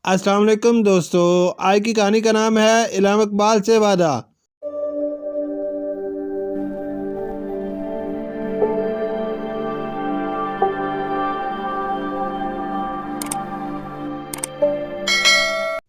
अस्सलाम वालेकुम दोस्तों, आज की कहानी का नाम है इल्हाम इकबाल से वादा।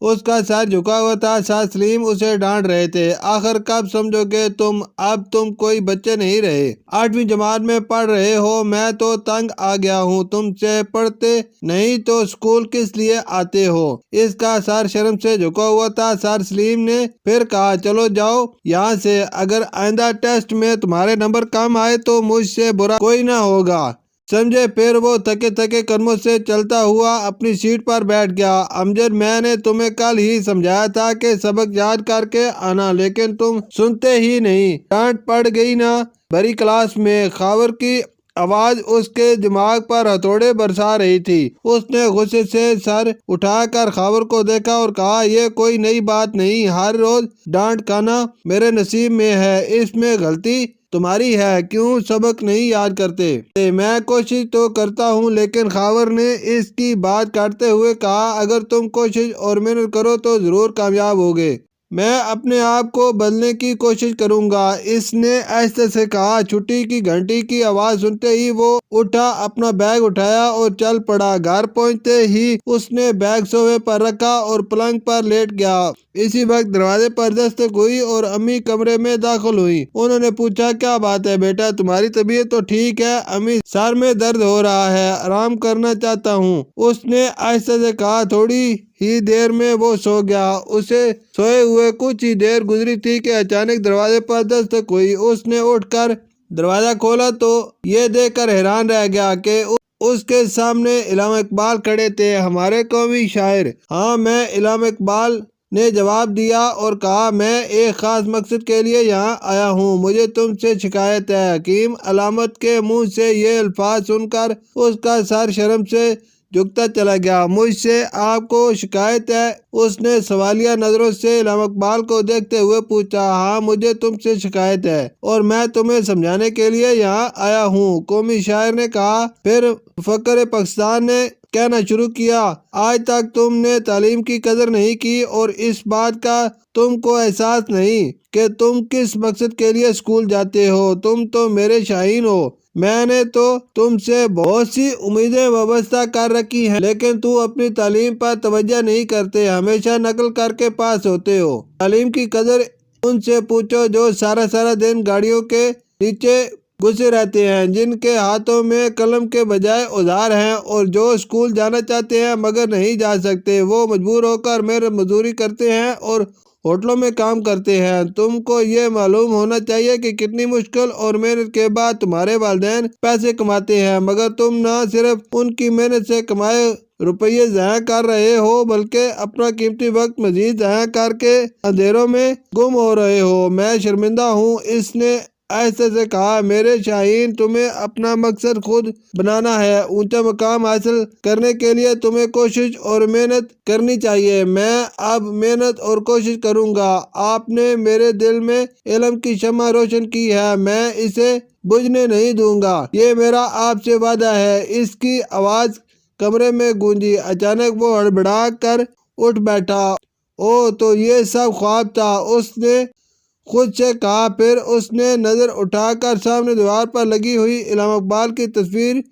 उसका सर झुका हुआ था। शाह सलीम उसे डांट रहे थे। आखिर कब समझोगे तुम, अब तुम कोई बच्चे नहीं रहे। 8वीं जमात में पढ़ रहे हो। मैं तो तंग आ गया हूँ तुमसे। पढ़ते नहीं तो स्कूल किस लिए आते हो। इसका सर शर्म से झुका हुआ था। सर सलीम ने फिर कहा, चलो जाओ यहाँ से। अगर आइंदा टेस्ट में तुम्हारे नंबर कम आए तो मुझसे बुरा कोई ना होगा, समझे। फिर वो थके थके कदमों से चलता हुआ अपनी सीट पर बैठ गया। अमजद, मैंने तुम्हें कल ही समझाया था कि सबक याद करके आना, लेकिन तुम सुनते ही नहीं। डांट पड़ गई ना भरी क्लास में। खावर की आवाज उसके दिमाग पर हथौड़े बरसा रही थी। उसने गुस्से से सर उठाकर खावर को देखा और कहा, यह कोई नई बात नहीं। हर रोज डांट खाना मेरे नसीब में है। इसमें गलती तुम्हारी है। क्यों सबक नहीं याद करते। मैं कोशिश तो करता हूँ, लेकिन खावर ने इसकी बात काटते हुए कहा, अगर तुम कोशिश और मेहनत करो तो जरूर कामयाब होगे। मैं अपने आप को बदलने की कोशिश करूंगा, इसने ऐसे से कहा। छुट्टी की घंटी की आवाज सुनते ही वो उठा, अपना बैग उठाया और चल पड़ा। घर पहुंचते ही उसने बैग सोफे पर रखा और पलंग पर लेट गया। इसी वक्त दरवाजे पर दस्तक हुई और अम्मी कमरे में दाखिल हुई। उन्होंने पूछा, क्या बात है बेटा, तुम्हारी तबीयत तो ठीक है। अम्मी, सर में दर्द हो रहा है, आराम करना चाहता हूँ, उसने आहिस्ते से कहा। थोड़ी ही देर में वो सो गया। उसे सोए हुए कुछ ही देर गुजरी थी कि अचानक दरवाजे पर दस्तक हुई। उसने उठकर दरवाजा खोला तो ये देखकर हैरान रह गया कि उसके सामने इल्हाम इकबाल खड़े थे, हमारे कौमी शायर। हाँ, मैं इल्हाम इकबाल, ने जवाब दिया और कहा, मैं एक खास मकसद के लिए यहाँ आया हूँ। मुझे तुमसे शिकायत है। हकीम अलामत के मुंह से ये अल्फाज सुनकर उसका सर शर्म से झुकता चला गया। मुझसे आपको शिकायत है, उसने सवालिया नजरों से इल्हाम इकबाल को देखते हुए पूछा। हाँ, मुझे तुमसे शिकायत है और मैं तुम्हें समझाने के लिए यहाँ आया हूँ, कौमी शायर ने कहा। फिर फकर पाकिस्तान ने कहना शुरू किया, आज तक तुमने तालीम की कदर नहीं की और इस बात का तुमको एहसास नहीं कि तुम किस मकसद के लिए स्कूल जाते हो। तुम तो मेरे शाहीन हो। मैंने तो तुमसे बहुत सी उम्मीदें वाबस्ता कर रखी हैं, लेकिन तू अपनी तालीम पर तवज्जो नहीं करते, हमेशा नकल करके पास होते हो। तालीम की कदर उनसे पूछो जो सारा सारा दिन गाड़ियों के नीचे घुसे रहते हैं, जिनके हाथों में कलम के बजाय औजार हैं और जो स्कूल जाना चाहते हैं मगर नहीं जा सकते। वो मजबूर होकर मेहनत मजदूरी करते हैं और होटलों में काम करते हैं। तुमको ये मालूम होना चाहिए कि कितनी मुश्किल और मेहनत के बाद तुम्हारे वालिदैन पैसे कमाते हैं, मगर तुम न सिर्फ उनकी मेहनत से कमाए रुपये ज़ाया कर रहे हो, बल्कि अपना कीमती वक्त मजीद ज़ाया करके अंधेरों में गुम हो रहे हो। मैं शर्मिंदा हूँ, इसने ऐसे से कहा। मेरे शाहीन, तुम्हें अपना मकसद खुद बनाना है। ऊंचा मकाम हासिल करने के लिए तुम्हें कोशिश और मेहनत करनी चाहिए। मैं अब मेहनत और कोशिश करूंगा। आपने मेरे दिल में इल्म की शम्मा रोशन की है, मैं इसे बुझने नहीं दूंगा। ये मेरा आपसे वादा है। इसकी आवाज कमरे में गूंजी। अचानक वो हड़बड़ा कर उठ बैठा। ओ, तो ये सब ख्वाब था, उसने खुद से कहा। फिर उसने नजर उठाकर सामने दीवार पर लगी हुई इल्हाम इकबाल की तस्वीर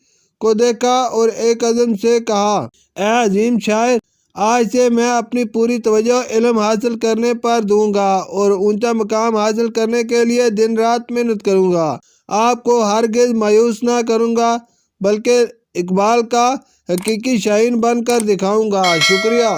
को देखा और एक अज़म से कहा, ऐ अजीम शायर, आज से मैं अपनी पूरी तवज्जो इल्म हासिल करने पर दूंगा और ऊंचा मकाम हासिल करने के लिए दिन रात मेहनत करूंगा। आपको हरगिज मायूस ना करूंगा, बल्कि इकबाल का हकीकी शाहीन बनकर दिखाऊंगा। शुक्रिया।